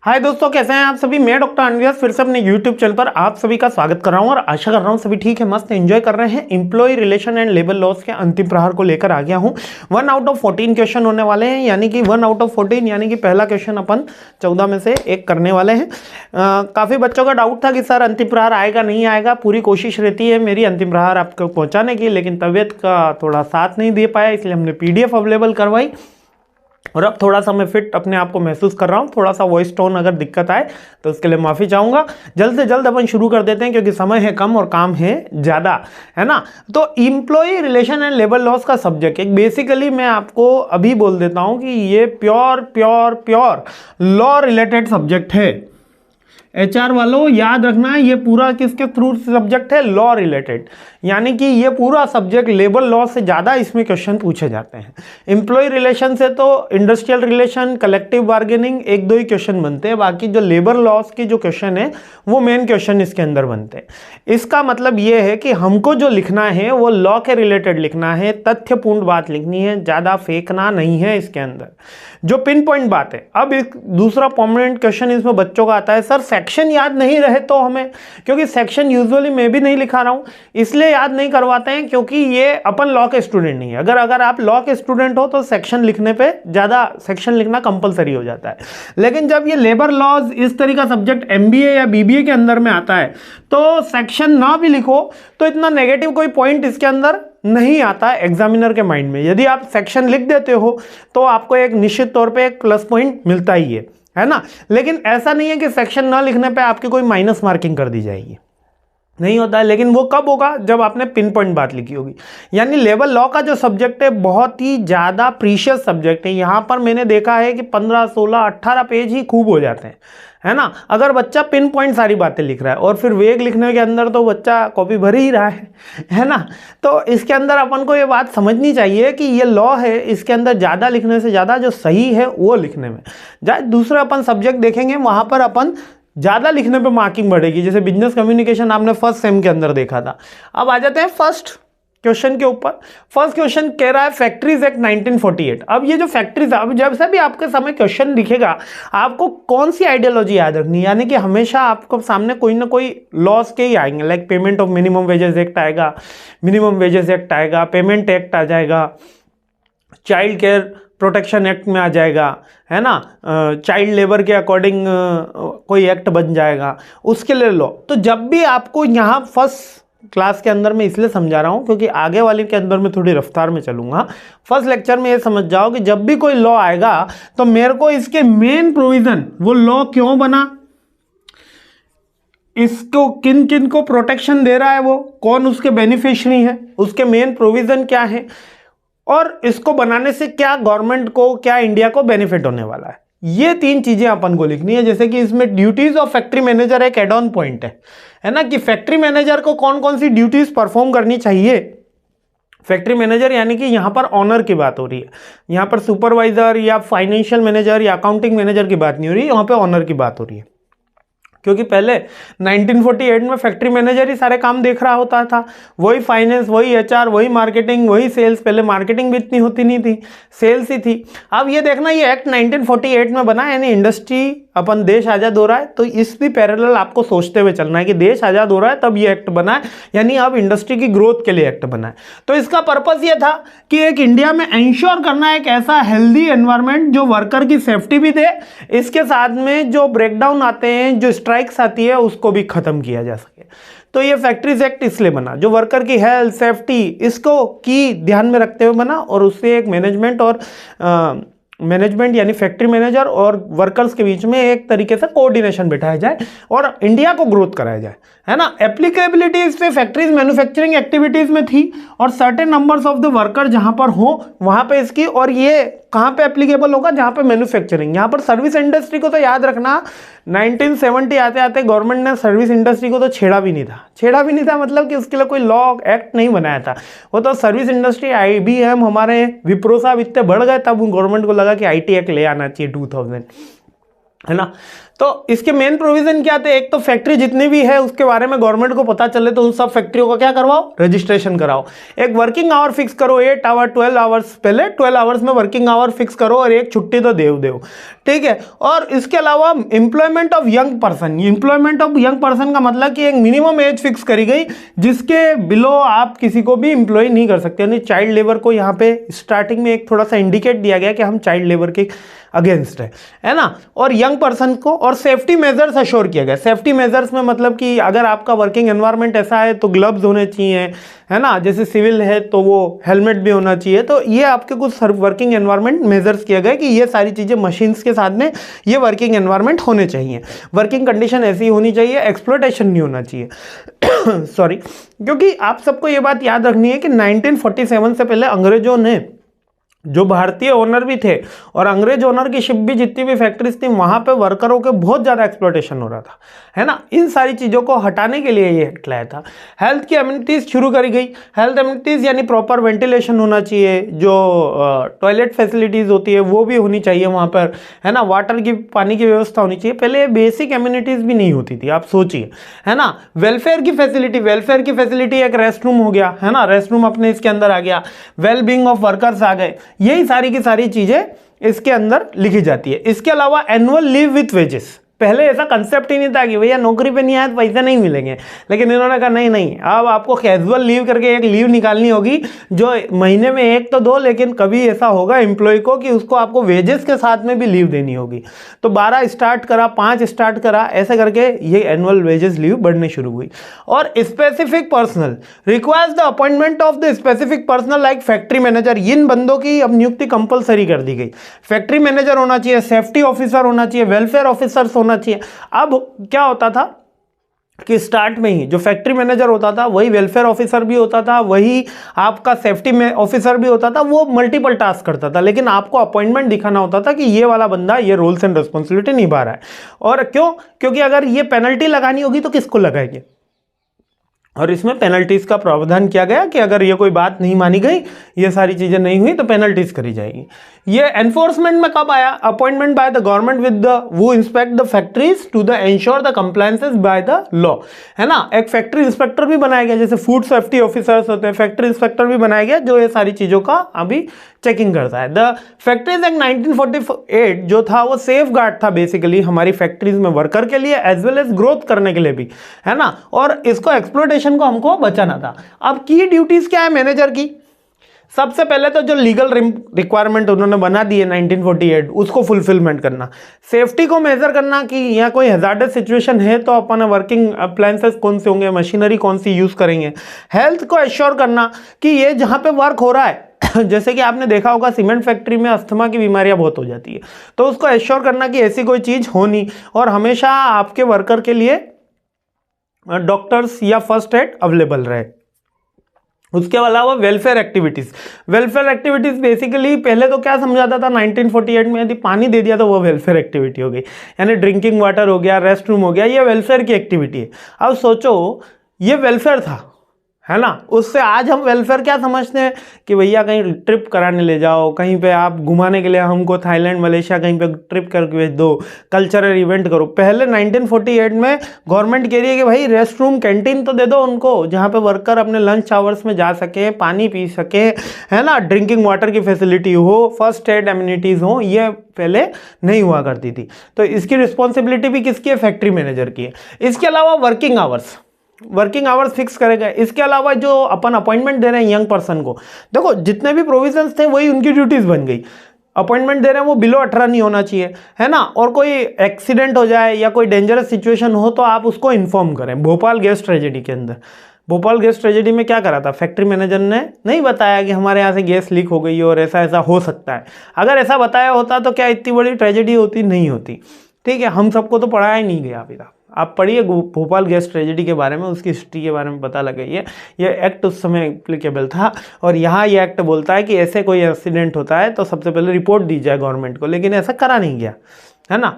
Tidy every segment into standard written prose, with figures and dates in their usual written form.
हाय दोस्तों, कैसे हैं आप सभी। मैं डॉक्टर अनवियास फिर से अपने यूट्यूब चैनल पर आप सभी का स्वागत कर रहा हूं और आशा कर रहा हूं सभी ठीक है, मस्त एंजॉय कर रहे हैं। Employ relation and labour laws के अंतिम प्रहार को लेकर आ गया हूं। 1 आउट ऑफ 14 क्वेश्चन होने वाले हैं, यानी कि 1 आउट ऑफ 14 यानी कि पहला क्वेश्चन अपन 14 में से एक करने वाले हैं। काफ़ी बच्चों का डाउट था कि सर अंतिम प्रहार आएगा नहीं आएगा। पूरी कोशिश रहती है मेरी अंतिम प्रहार आपको पहुँचाने की, लेकिन तबीयत का थोड़ा साथ नहीं दे पाया, इसलिए हमने PDF अवेलेबल करवाई और अब थोड़ा सा मैं फिट अपने आप को महसूस कर रहा हूँ। थोड़ा सा वॉइस टोन अगर दिक्कत आए तो उसके लिए माफ़ी चाहूँगा। जल्द से जल्द अपन शुरू कर देते हैं क्योंकि समय है कम और काम है ज़्यादा, है ना। तो employ relation and labour laws का सब्जेक्ट एक बेसिकली मैं आपको अभी बोल देता हूँ कि ये प्योर लॉ रिलेटेड सब्जेक्ट है। HR वालों याद रखना, ये पूरा किसके थ्रू सब्जेक्ट है, लॉ रिलेटेड, यानी कि ये पूरा सब्जेक्ट लेबर लॉ से ज़्यादा इसमें क्वेश्चन पूछे जाते हैं। एम्प्लॉय रिलेशन से तो इंडस्ट्रियल रिलेशन, कलेक्टिव बार्गेनिंग एक दो ही क्वेश्चन बनते हैं, बाकी जो लेबर लॉस के जो क्वेश्चन है वो मेन क्वेश्चन इसके अंदर बनते हैं। इसका मतलब ये है कि हमको जो लिखना है वो लॉ के रिलेटेड लिखना है, तथ्यपूर्ण बात लिखनी है, ज़्यादा फेंकना नहीं है इसके अंदर, जो पिन पॉइंट बात है। अब एक दूसरा परमानेंट क्वेश्चन इसमें बच्चों का आता है, सर सेक्शन याद नहीं रहे तो हमें, क्योंकि सेक्शन यूजुअली मैं भी नहीं लिखा रहा हूं इसलिए याद नहीं करवाते हैं, क्योंकि ये अपन लॉ के स्टूडेंट नहीं है। अगर आप लॉ के स्टूडेंट हो तो सेक्शन लिखने पे ज़्यादा सेक्शन लिखना कंपलसरी हो जाता है, लेकिन जब ये लेबर लॉज इस तरह का सब्जेक्ट MBA या BBA के अंदर में आता है तो सेक्शन ना भी लिखो तो इतना नेगेटिव कोई पॉइंट इसके अंदर नहीं आता एग्जामिनर के माइंड में। यदि आप सेक्शन लिख देते हो तो आपको एक निश्चित तौर पे एक प्लस पॉइंट मिलता ही है ना। लेकिन ऐसा नहीं है कि सेक्शन ना लिखने पे आपकी कोई माइनस मार्किंग कर दी जाएगी, नहीं होता है। लेकिन वो कब होगा, जब आपने पिन पॉइंट बात लिखी होगी। यानी लेबर लॉ का जो सब्जेक्ट है बहुत ही ज़्यादा प्रीशियस सब्जेक्ट है। यहाँ पर मैंने देखा है कि 15, 16, 18 पेज ही खूब हो जाते हैं, है ना। अगर बच्चा पिन पॉइंट सारी बातें लिख रहा है और फिर वेग लिखने के अंदर तो बच्चा कॉपी भर ही रहा है ना। तो इसके अंदर अपन को ये बात समझनी चाहिए कि ये लॉ है, इसके अंदर ज़्यादा लिखने से ज़्यादा जो सही है वो लिखने में। दूसरा अपन सब्जेक्ट देखेंगे वहाँ पर अपन ज़्यादा लिखने पे मार्किंग बढ़ेगी। जैसे बिजनेस कम्युनिकेशन आपने फर्स्ट सेम के अंदर देखा था। अब आ जाते हैं फर्स्ट क्वेश्चन के ऊपर। फर्स्ट क्वेश्चन कह रहा है फैक्ट्रीज एक्ट 1948। अब ये जो फैक्ट्रीज, अब जब से भी आपके सामने क्वेश्चन दिखेगा आपको कौन सी आइडियोलॉजी याद रखनी है, यानी कि हमेशा आपको सामने कोई ना कोई लॉस के ही आएंगे। Like payment of minimum wages act आएगा, मिनिमम वेजेस एक्ट आएगा, पेमेंट एक्ट आ जाएगा, चाइल्ड केयर प्रोटेक्शन एक्ट में आ जाएगा, है ना, चाइल्ड लेबर के अकॉर्डिंग कोई एक्ट बन जाएगा, उसके लिए लॉ। तो जब भी आपको यहाँ फर्स्ट क्लास के अंदर मैं इसलिए समझा रहा हूँ क्योंकि आगे वाले के अंदर मैं थोड़ी रफ्तार में चलूंगा। फर्स्ट लेक्चर में ये समझ जाओ कि जब भी कोई लॉ आएगा तो मेरे को इसके मेन प्रोविजन, वो लॉ क्यों बना, इसको किन किन को प्रोटेक्शन दे रहा है, वो कौन उसके बेनिफिशियरी है, उसके मेन प्रोविजन क्या है, और इसको बनाने से क्या गवर्नमेंट को, क्या इंडिया को बेनिफिट होने वाला है। ये 3 चीजें अपन को लिखनी है। जैसे कि इसमें ड्यूटीज ऑफ फैक्ट्री मैनेजर एक एड ऑन पॉइंट है ना, कि फैक्ट्री मैनेजर को कौन कौन सी ड्यूटीज परफॉर्म करनी चाहिए। फैक्ट्री मैनेजर यानी कि यहाँ पर ऑनर की बात हो रही है, यहाँ पर सुपरवाइजर या फाइनेंशियल मैनेजर या अकाउंटिंग मैनेजर की बात नहीं हो रही, यहाँ पे ऑनर की बात हो रही है। क्योंकि पहले 1948 में फैक्ट्री मैनेजर ही सारे काम देख रहा होता था, वही फाइनेंस, वही HR, वही मार्केटिंग, वही सेल्स। पहले मार्केटिंग भी इतनी होती नहीं थी, सेल्स ही थी। अब ये देखना, ये एक्ट 1948 में बना, यानी इंडस्ट्री, अपन देश आज़ाद हो रहा है तो इस भी पैरेलल आपको सोचते हुए चलना है कि देश आज़ाद हो रहा है तब ये एक्ट बना है, यानी अब इंडस्ट्री की ग्रोथ के लिए एक्ट बना है। तो इसका पर्पस ये था कि एक इंडिया में इंश्योर करना एक ऐसा हेल्दी एनवायरनमेंट जो वर्कर की सेफ्टी भी दे, इसके साथ में जो ब्रेकडाउन आते हैं, जो स्ट्राइक्स आती है, उसको भी खत्म किया जा सके। तो ये फैक्ट्रीज एक्ट इसलिए बना, जो वर्कर की हेल्थ, सेफ्टी, इसको की ध्यान में रखते हुए बना, और उससे एक मैनेजमेंट यानी फैक्ट्री मैनेजर और वर्कर्स के बीच में एक तरीके से कोऑर्डिनेशन बिठाया जाए और इंडिया को ग्रोथ कराया जाए, है ना। एप्लीकेबिलिटी इस पे फैक्ट्रीज मैन्युफैक्चरिंग एक्टिविटीज में थी और certain numbers of the worker जहां पर हो वहां पे इसकी, और ये कहां पे एप्लीकेबल होगा, जहां पे मैन्युफैक्चरिंग। यहां पर सर्विस इंडस्ट्री को तो याद रखना, 1970 आते आते गवर्नमेंट ने सर्विस इंडस्ट्री को तो छेड़ा भी नहीं था, मतलब कि उसके लिए कोई लॉ एक्ट नहीं बनाया था। वो तो सर्विस इंडस्ट्री, IBM, हमारे विप्रो साहब इतने बढ़ गए तब गवर्नमेंट को लगा कि IT एक्ट ले आना चाहिए 2000। है ना। तो इसके मेन प्रोविजन क्या थे, एक तो फैक्ट्री जितनी भी है उसके बारे में गवर्नमेंट को पता चले तो उन सब फैक्ट्रियों का क्या करवाओ, रजिस्ट्रेशन कराओ। एक वर्किंग आवर फिक्स करो, 8 आवर 12 आवर्स, पहले 12 आवर्स में वर्किंग आवर फिक्स करो और एक छुट्टी तो देव। ठीक है। और इसके अलावा employment of young person, employment of young person का मतलब कि एक मिनिमम एज फिक्स करी गई जिसके बिलो आप किसी को भी एम्प्लॉय नहीं कर सकते, यानी चाइल्ड लेबर को यहाँ पे स्टार्टिंग में एक थोड़ा सा इंडिकेट दिया गया कि हम चाइल्ड लेबर के अगेंस्ट है ना। और यंग पर्सन को, और सेफ्टी मेजर्स अश्योर किया गया। सेफ्टी मेजर्स में मतलब कि अगर आपका वर्किंग एनवायरनमेंट ऐसा है तो ग्लव्स होने चाहिए, है ना, जैसे सिविल है तो वो हेलमेट भी होना चाहिए। तो ये आपके कुछ वर्किंग एनवायरनमेंट मेजर्स किए गए कि ये सारी चीज़ें मशीन्स के साथ में ये वर्किंग एनवायरनमेंट होने चाहिए, वर्किंग कंडीशन ऐसी होनी चाहिए, एक्सप्लॉयटेशन नहीं होना चाहिए सॉरी। क्योंकि आप सबको ये बात याद रखनी है कि 1947 से पहले अंग्रेजों ने, जो भारतीय ओनर भी थे और अंग्रेज ओनर की शिप भी जितनी भी फैक्ट्रीज थी वहां पे वर्करों के बहुत ज्यादा एक्सप्लॉयटेशन हो रहा था, है ना। इन सारी चीजों को हटाने के लिए ये एक्ट लाया था। हेल्थ की एमिनिटीज शुरू करी गई। हेल्थ एमिनिटीज यानी प्रॉपर वेंटिलेशन होना चाहिए, जो टॉयलेट फैसिलिटीज होती है वो भी होनी चाहिए वहां पर, है ना। वाटर की, पानी की व्यवस्था होनी चाहिए। पहले बेसिक एमिनिटीज भी नहीं होती थी, आप सोचिए, है ना। वेलफेयर की फैसिलिटी, एक रेस्ट रूम हो गया, है ना, रेस्ट रूम अपने इसके अंदर आ गया। वेल बीइंग ऑफ वर्कर्स आ गए। यही सारी की सारी चीजें इसके अंदर लिखी जाती है। इसके अलावा एनुअल लीव विथ वेजेस, पहले ऐसा कंसेप्ट ही नहीं था कि भैया नौकरी पे नहीं आए तो पैसे नहीं मिलेंगे, लेकिन इन्होंने कहा नहीं, अब आपको कैजुअल लीव करके एक लीव निकालनी होगी जो महीने में एक तो दो, लेकिन कभी ऐसा होगा एम्प्लॉय को कि उसको आपको वेजेस के साथ में भी लीव देनी होगी। तो 12 स्टार्ट करा, 5 स्टार्ट करा, ऐसे करके ये एनुअल वेजेस लीव बढ़ने शुरू हुई। और specific personal requires the appointment of the specific personal like factory manager. इन बंदों की अब नियुक्ति कंपलसरी कर दी गई। फैक्ट्री मैनेजर होना चाहिए, सेफ्टी ऑफिसर होना चाहिए, वेलफेयर ऑफिसर्स होना चाहिए। अब क्या होता था कि स्टार्ट में ही जो फैक्ट्री मैनेजर होता था वही वेलफेयर ऑफिसर भी होता था, वही आपका सेफ्टी में ऑफिसर भी होता था, वो मल्टीपल टास्क करता था, लेकिन आपको अपॉइंटमेंट दिखाना होता था कि ये वाला बंदा ये रोल्स एंड रिस्पॉन्सिबिलिटी निभा रहा है। और क्यों? क्योंकि अगर ये पेनल्टी लगानी होगी तो किसको लगाएंगे, और इसमें पेनल्टीज का प्रावधान किया गया कि अगर ये कोई बात नहीं मानी गई, ये सारी चीजें नहीं हुई तो पेनल्टीज करी जाएगी। ये एनफोर्समेंट में कब आया? Appointment by the government with the वो inspect the factories to the ensure the compliances by the law, है ना। एक फैक्ट्री इंस्पेक्टर भी बनाया गया, जैसे फूड सेफ्टी ऑफिसर्स होते हैं, फैक्ट्री इंस्पेक्टर भी बनाया गया जो ये सारी चीजों का अभी चेकिंग करता है। द फैक्ट्रीज एक्ट 1948 जो था वो सेफ गार्ड था बेसिकली हमारी फैक्ट्रीज में वर्कर के लिए एज वेल एज ग्रोथ करने के लिए भी, है ना। और इसको एक्सप्लॉयटेशन को हमको बचाना था। अब की ड्यूटीज क्या है मैनेजर की? सबसे पहले तो जो लीगल रिक्वायरमेंट उन्होंने बना दी है 1948 उसको फुलफिलमेंट करना, सेफ्टी को मेजर करना कि यहाँ कोई हैजार्डस सिचुएशन है तो अपन वर्किंग अप्लायंसेस कौन से होंगे, मशीनरी कौन सी यूज करेंगे। हेल्थ को एश्योर करना कि ये जहाँ पे वर्क हो रहा है जैसे कि आपने देखा होगा सीमेंट फैक्ट्री में अस्थमा की बीमारियां बहुत हो जाती है, तो उसको एश्योर करना कि ऐसी कोई चीज हो नहीं, और हमेशा आपके वर्कर के लिए डॉक्टर्स या फर्स्ट एड अवेलेबल रहे। उसके अलावा वेलफेयर एक्टिविटीज बेसिकली पहले तो क्या समझाता था 1948 में, यदि पानी दे दिया तो वो वेलफेयर एक्टिविटी हो गई, यानी ड्रिंकिंग वाटर हो गया, रेस्ट रूम हो गया, ये वेलफेयर की एक्टिविटी है। अब सोचो ये वेलफेयर था, है ना। उससे आज हम वेलफेयर क्या समझते हैं कि भैया कहीं ट्रिप कराने ले जाओ, कहीं पे आप घुमाने के लिए हमको थाईलैंड मलेशिया कहीं पे ट्रिप करके भेज दो, कल्चरल इवेंट करो। पहले 1948 में गवर्नमेंट कह रही है कि भाई रेस्ट रूम कैंटीन तो दे दो उनको जहाँ पे वर्कर अपने लंच आवर्स में जा सके, पानी पी सके, है ना, ड्रिंकिंग वाटर की फैसिलिटी हो, फर्स्ट एड एमिनिटीज हो, ये पहले नहीं हुआ करती थी। तो इसकी रिस्पॉन्सिबिलिटी भी किसकी है? फैक्ट्री मैनेजर की है। इसके अलावा वर्किंग आवर्स फिक्स करेगा। इसके अलावा जो अपन अपॉइंटमेंट दे रहे हैं यंग पर्सन को, देखो जितने भी प्रोविजंस थे वही उनकी ड्यूटीज बन गई। अपॉइंटमेंट दे रहे हैं वो बिलो 18 नहीं होना चाहिए, है ना, और कोई एक्सीडेंट हो जाए या कोई डेंजरस सिचुएशन हो तो आप उसको इन्फॉर्म करें। भोपाल गैस ट्रेजेडी में क्या करा था? फैक्ट्री मैनेजर ने नहीं बताया कि हमारे यहाँ से गैस लीक हो गई और ऐसा ऐसा हो सकता है। अगर ऐसा बताया होता तो क्या इतनी बड़ी ट्रेजेडी होती? नहीं होती। ठीक है, हम सबको तो पढ़ाया ही नहीं गया अभी तक। आप पढ़िए भोपाल गैस ट्रेजेडी के बारे में, उसकी हिस्ट्री के बारे में पता लगाइए। ये एक्ट उस समय एप्लीकेबल था, और यहाँ ये एक्ट बोलता है कि ऐसे कोई एक्सीडेंट होता है तो सबसे पहले रिपोर्ट दी जाए गवर्नमेंट को, लेकिन ऐसा करा नहीं गया, है ना।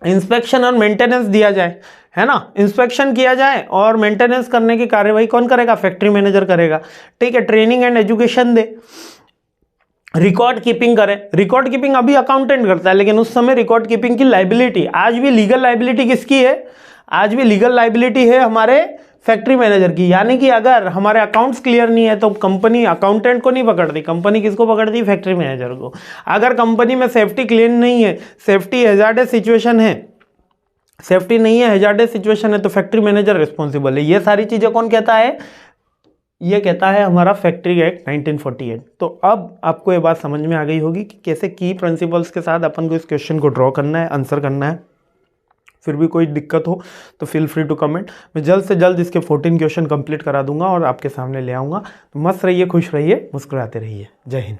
इंस्पेक्शन और मेंटेनेंस दिया जाए, है ना, इंस्पेक्शन किया जाए और मेंटेनेंस करने की कार्यवाही कौन करेगा? फैक्ट्री मैनेजर करेगा। ठीक है, training and education they, record keeping करें। रिकॉर्ड कीपिंग अभी अकाउंटेंट करता है, लेकिन उस समय रिकॉर्ड कीपिंग की लाइबिलिटी, आज भी लीगल लाइबिलिटी किसकी है? आज भी लीगल लाइबिलिटी है हमारे फैक्ट्री मैनेजर की। यानी कि अगर हमारे अकाउंट्स क्लियर नहीं है तो कंपनी अकाउंटेंट को नहीं पकड़ती, कंपनी किसको पकड़ती? फैक्ट्री मैनेजर को। अगर कंपनी में सेफ्टी क्लियर नहीं है, सेफ्टी हैजार्डस सिचुएशन है, सेफ्टी नहीं है, हैजार्डस सिचुएशन है, तो फैक्ट्री मैनेजर रिस्पॉन्सिबल है। ये सारी चीजें कौन कहता है? ये कहता है हमारा फैक्ट्री एक्ट 1948। तो अब आपको ये बात समझ में आ गई होगी कि कैसे की प्रिंसिपल्स के साथ अपन को इस क्वेश्चन को ड्रॉ करना है, आंसर करना है। फिर भी कोई दिक्कत हो तो फील फ्री टू कमेंट। मैं जल्द से जल्द इसके 14 क्वेश्चन कंप्लीट करा दूंगा और आपके सामने ले आऊँगा। तो मस्त रहिए, खुश रहिए, मुस्कुराते रहिए। जय हिंद।